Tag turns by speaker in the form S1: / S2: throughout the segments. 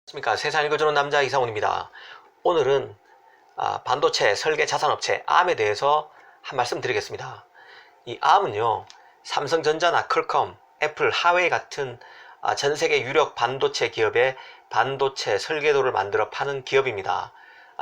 S1: 안녕하십니까. 세상 읽어주는 남자 이상훈입니다. 오늘은 반도체 설계 자산업체 Arm에 대해서 한 말씀 드리겠습니다. 이 Arm은요, 삼성전자나 퀄컴, 애플, 하웨이 같은 전세계 유력 반도체 기업의 반도체 설계도를 만들어 파는 기업입니다.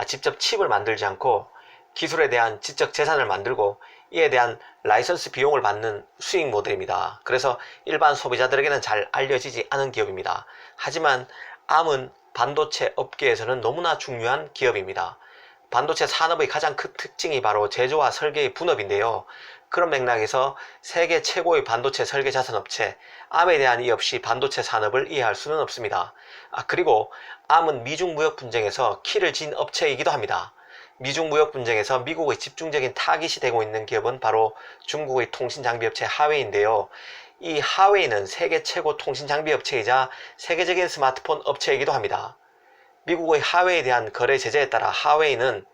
S1: 직접 칩을 만들지 않고 기술에 대한 지적 재산을 만들고 이에 대한 라이선스 비용을 받는 수익 모델입니다. 그래서 일반 소비자들에게는 잘 알려지지 않은 기업입니다. 하지만 Arm은 반도체 업계에서는 너무나 중요한 기업입니다. 반도체 산업의 가장 큰 특징이 바로 제조와 설계의 분업인데요. 그런 맥락에서 세계 최고의 반도체 설계 자산업체 Arm에 대한 이해 없이 반도체 산업을 이해할 수는 없습니다. 그리고 Arm은 미중 무역 분쟁에서 키를 진 업체이기도 합니다. 미중 무역 분쟁에서 미국의 집중적인 타깃이 되고 있는 기업은 바로 중국의 통신장비업체 하웨이인데요. 이 하웨이는 세계 최고 통신장비업체이자 세계적인 스마트폰 업체이기도 합니다. 미국의 하웨이에 대한 거래 제재에 따라 하웨이는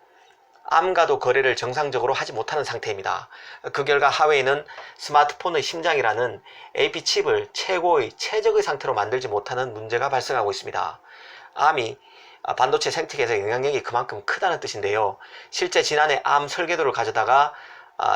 S1: Arm과도 거래를 정상적으로 하지 못하는 상태입니다. 그 결과 하웨이는 스마트폰의 심장이라는 AP칩을 최고의 최적의 상태로 만들지 못하는 문제가 발생하고 있습니다. Arm이 반도체 생태계에서 영향력이 그만큼 크다는 뜻인데요. 실제 지난해 Arm 설계도를 가져다가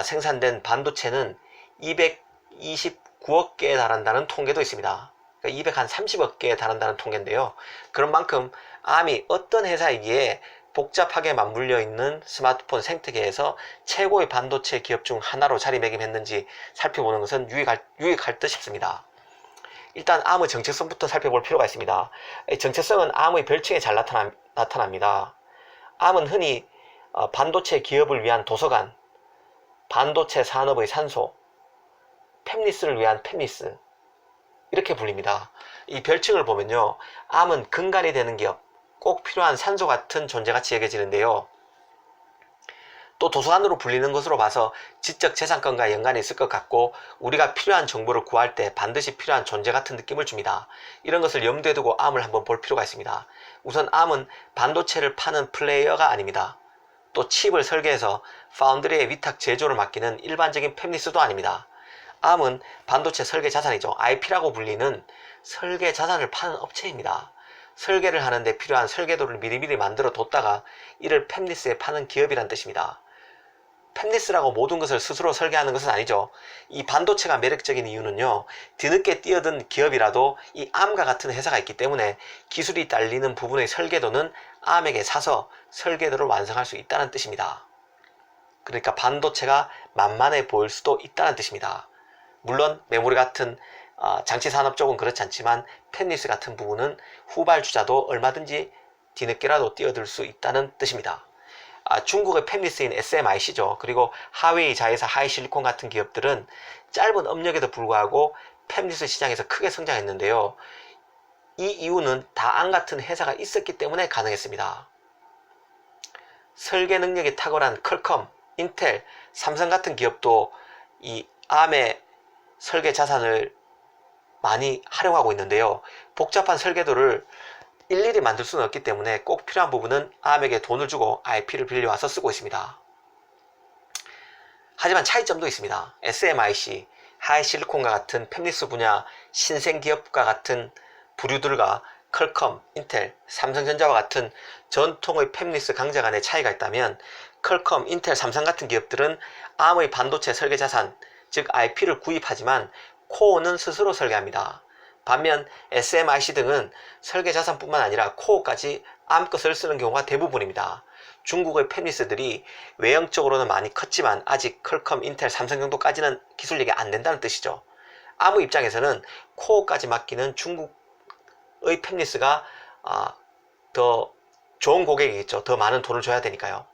S1: 생산된 반도체는 229억 개에 달한다는 통계도 있습니다. 그러니까 230억 개에 달한다는 통계인데요. 그런 만큼 Arm이 어떤 회사이기에 복잡하게 맞물려 있는 스마트폰 생태계에서 최고의 반도체 기업 중 하나로 자리매김했는지 살펴보는 것은 유익할 듯 싶습니다. 일단 Arm의 정체성부터 살펴볼 필요가 있습니다. 정체성은 Arm의 별칭에 잘 나타납니다. Arm은 흔히 반도체 기업을 위한 도서관, 반도체 산업의 산소, 팹리스를 위한 팹리스, 이렇게 불립니다. 이 별칭을 보면요, Arm은 근간이 되는 기업, 꼭 필요한 산소 같은 존재같이 여겨지는데요. 또 도서관으로 불리는 것으로 봐서 지적 재산권과 연관이 있을 것 같고 우리가 필요한 정보를 구할 때 반드시 필요한 존재 같은 느낌을 줍니다. 이런 것을 염두에 두고 Arm을 한번 볼 필요가 있습니다. 우선 Arm은 반도체를 파는 플레이어가 아닙니다. 또 칩을 설계해서 파운드리의 위탁 제조를 맡기는 일반적인 팹리스도 아닙니다. Arm은 반도체 설계 자산이죠. IP라고 불리는 설계 자산을 파는 업체입니다. 설계를 하는데 필요한 설계도를 미리미리 만들어 뒀다가 이를 팹리스에 파는 기업이란 뜻입니다. 팹리스라고 모든 것을 스스로 설계하는 것은 아니죠. 이 반도체가 매력적인 이유는요, 뒤늦게 뛰어든 기업이라도 이 Arm과 같은 회사가 있기 때문에 기술이 딸리는 부분의 설계도는 Arm에게 사서 설계도를 완성할 수 있다는 뜻입니다. 그러니까 반도체가 만만해 보일 수도 있다는 뜻입니다. 물론 메모리 같은 장치 산업 쪽은 그렇지 않지만 팹리스 같은 부분은 후발주자도 얼마든지 뒤늦게라도 뛰어들 수 있다는 뜻입니다. 중국의 팹리스인 SMIC죠. 그리고 하웨이 자회사 하이실리콘 같은 기업들은 짧은 업력에도 불구하고 팹리스 시장에서 크게 성장했는데요. 이 이유는 다 Arm 같은 회사가 있었기 때문에 가능했습니다. 설계 능력이 탁월한 퀄컴, 인텔, 삼성 같은 기업도 이 Arm의 설계 자산을 많이 활용하고 있는데요. 복잡한 설계도를 일일이 만들 수는 없기 때문에 꼭 필요한 부분은 Arm에게 돈을 주고 IP를 빌려와서 쓰고 있습니다. 하지만 차이점도 있습니다. SMIC, 하이실리콘과 같은 팹리스 분야 신생 기업과 같은 부류들과 퀄컴, 인텔, 삼성전자와 같은 전통의 팹리스 강자 간의 차이가 있다면 퀄컴, 인텔, 삼성 같은 기업들은 Arm의 반도체 설계 자산, 즉 IP를 구입하지만 코어는 스스로 설계합니다. 반면 SMIC 등은 설계 자산뿐만 아니라 코어까지 Arm 것을 쓰는 경우가 대부분입니다. 중국의 팹리스들이 외형적으로는 많이 컸지만 아직 퀄컴, 인텔, 삼성 정도까지는 기술력이 안 된다는 뜻이죠. Arm 입장에서는 코어까지 맡기는 중국의 팹리스가 더 좋은 고객이겠죠. 더 많은 돈을 줘야 되니까요.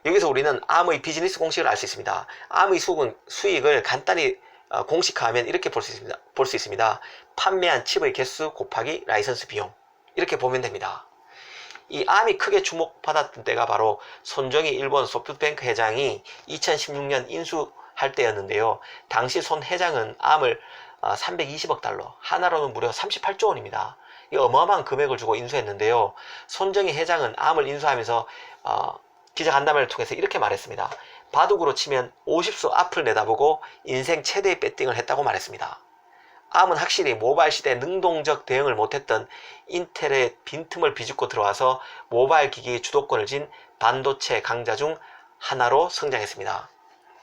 S1: 여기서 우리는 Arm의 비즈니스 공식을 알 수 있습니다. Arm의 수익을 간단히 공식화하면 이렇게 볼 수 있습니다. 판매한 칩의 개수 곱하기 라이선스 비용, 이렇게 보면 됩니다. 이 Arm이 크게 주목받았던 때가 바로 손정희 일본 소프트뱅크 회장이 2016년 인수할 때였는데요. 당시 손 회장은 Arm을 320억 달러, 하나로는 무려 38조 원입니다. 이 어마어마한 금액을 주고 인수했는데요. 손정희 회장은 Arm을 인수하면서 기자간담회를 통해서 이렇게 말했습니다. 바둑으로 치면 50수 앞을 내다보고 인생 최대의 배팅을 했다고 말했습니다. ARM은 확실히 모바일 시대에 능동적 대응을 못했던 인텔의 빈틈을 비집고 들어와서 모바일 기기의 주도권을 쥔 반도체 강자 중 하나로 성장했습니다.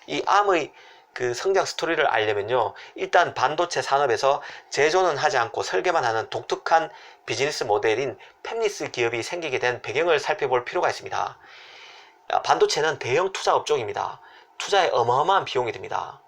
S1: 이 ARM의 그 성장 스토리를 알려면요, 일단 반도체 산업에서 제조는 하지 않고 설계만 하는 독특한 비즈니스 모델인 팹리스 기업이 생기게 된 배경을 살펴볼 필요가 있습니다. 반도체는 대형 투자 업종입니다. 투자에 어마어마한 비용이 듭니다.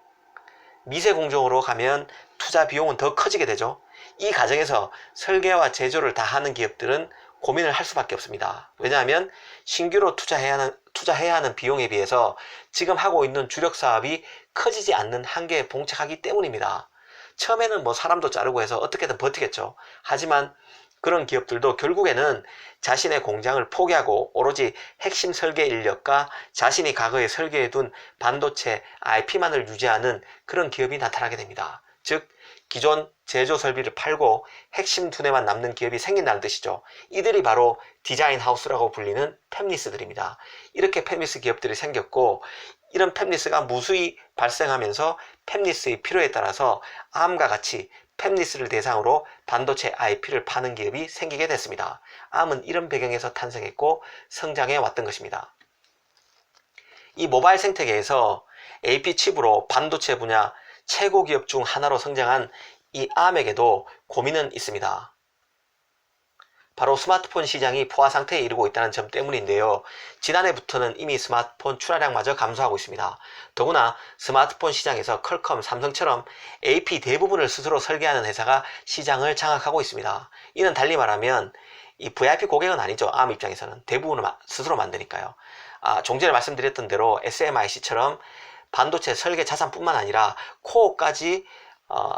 S1: 미세 공정으로 가면 투자 비용은 더 커지게 되죠. 이 과정에서 설계와 제조를 다 하는 기업들은 고민을 할 수밖에 없습니다. 왜냐하면 신규로 투자해야 하는 비용에 비해서 지금 하고 있는 주력 사업이 커지지 않는 한계에 봉착하기 때문입니다. 처음에는 뭐 사람도 자르고 해서 어떻게든 버티겠죠. 하지만 그런 기업들도 결국에는 자신의 공장을 포기하고 오로지 핵심 설계 인력과 자신이 과거에 설계해둔 반도체 IP만을 유지하는 그런 기업이 나타나게 됩니다. 즉 기존 제조 설비를 팔고 핵심 두뇌만 남는 기업이 생긴다는 뜻이죠. 이들이 바로 디자인 하우스라고 불리는 팹리스들입니다. 이렇게 팹리스 기업들이 생겼고, 이런 팹리스가 무수히 발생하면서 팹리스의 필요에 따라서 ARM과 같이 팹리스를 대상으로 반도체 IP를 파는 기업이 생기게 됐습니다. ARM은 이런 배경에서 탄생했고 성장해 왔던 것입니다. 이 모바일 생태계에서 AP 칩으로 반도체 분야 최고 기업 중 하나로 성장한 이 ARM에게도 고민은 있습니다. 바로 스마트폰 시장이 포화 상태에 이르고 있다는 점 때문인데요. 지난해부터는 이미 스마트폰 출하량마저 감소하고 있습니다. 더구나 스마트폰 시장에서 퀄컴, 삼성처럼 AP 대부분을 스스로 설계하는 회사가 시장을 장악하고 있습니다. 이는 달리 말하면 이 VIP 고객은 아니죠. ARM 입장에서는 대부분을 스스로 만드니까요. 좀 전에 말씀드렸던 대로 SMIC처럼 반도체 설계 자산뿐만 아니라 코어까지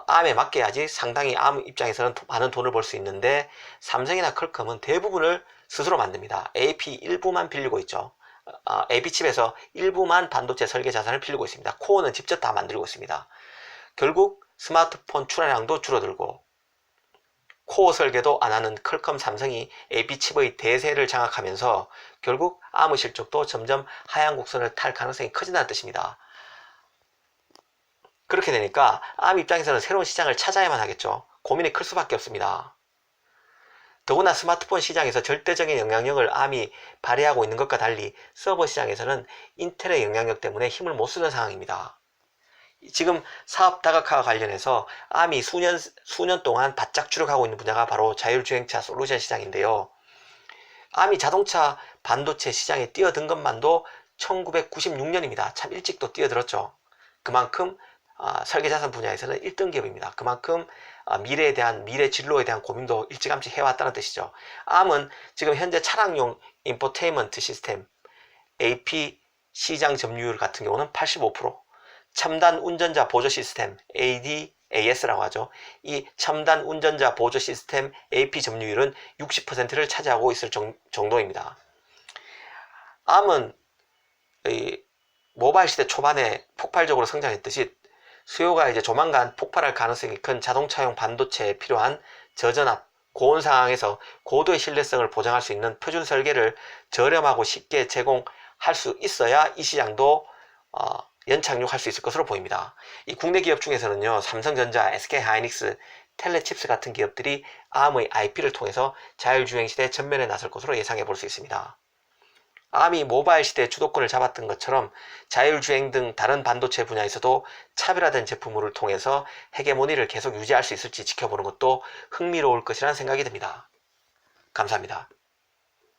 S1: ARM에 맡겨야지 상당히 ARM 입장에서는 많은 돈을 벌 수 있는데, 삼성이나 퀄컴은 대부분을 스스로 만듭니다. AP 일부만 빌리고 있죠. AP 칩에서 일부만 반도체 설계 자산을 빌리고 있습니다. 코어는 직접 다 만들고 있습니다. 결국 스마트폰 출하량도 줄어들고 코어 설계도 안 하는 퀄컴, 삼성이 AP 칩의 대세를 장악하면서 결국 ARM의 실적도 점점 하향 곡선을 탈 가능성이 커진다는 뜻입니다. 그렇게 되니까 ARM 입장에서는 새로운 시장을 찾아야만 하겠죠. 고민이 클 수밖에 없습니다. 더구나 스마트폰 시장에서 절대적인 영향력을 ARM이 발휘하고 있는 것과 달리 서버 시장에서는 인텔의 영향력 때문에 힘을 못 쓰는 상황입니다. 지금 사업 다각화와 관련해서 ARM이 수년 동안 바짝 주력하고 있는 분야가 바로 자율주행차 솔루션 시장인데요. ARM이 자동차 반도체 시장에 뛰어든 것만도 1996년입니다. 참 일찍 또 뛰어들었죠. 그만큼 설계자산 분야에서는 1등 기업입니다. 그만큼 미래 진로에 대한 고민도 일찌감치 해왔다는 뜻이죠. ARM은 지금 현재 차량용 인포테인먼트 시스템 AP 시장 점유율 같은 경우는 85%, 첨단 운전자 보조 시스템 ADAS라고 하죠. 이 첨단 운전자 보조 시스템 AP 점유율은 60%를 차지하고 있을 정도입니다. ARM은 모바일 시대 초반에 폭발적으로 성장했듯이 수요가 이제 조만간 폭발할 가능성이 큰 자동차용 반도체에 필요한 저전압, 고온 상황에서 고도의 신뢰성을 보장할 수 있는 표준 설계를 저렴하고 쉽게 제공할 수 있어야 이 시장도 연착륙할 수 있을 것으로 보입니다. 이 국내 기업 중에서는요, 삼성전자, SK하이닉스, 텔레칩스 같은 기업들이 ARM의 IP를 통해서 자율주행 시대 전면에 나설 것으로 예상해 볼 수 있습니다. ARM이 모바일 시대의 주도권을 잡았던 것처럼 자율주행 등 다른 반도체 분야에서도 차별화된 제품을 통해서 헤게모니를 계속 유지할 수 있을지 지켜보는 것도 흥미로울 것이라는 생각이 듭니다. 감사합니다.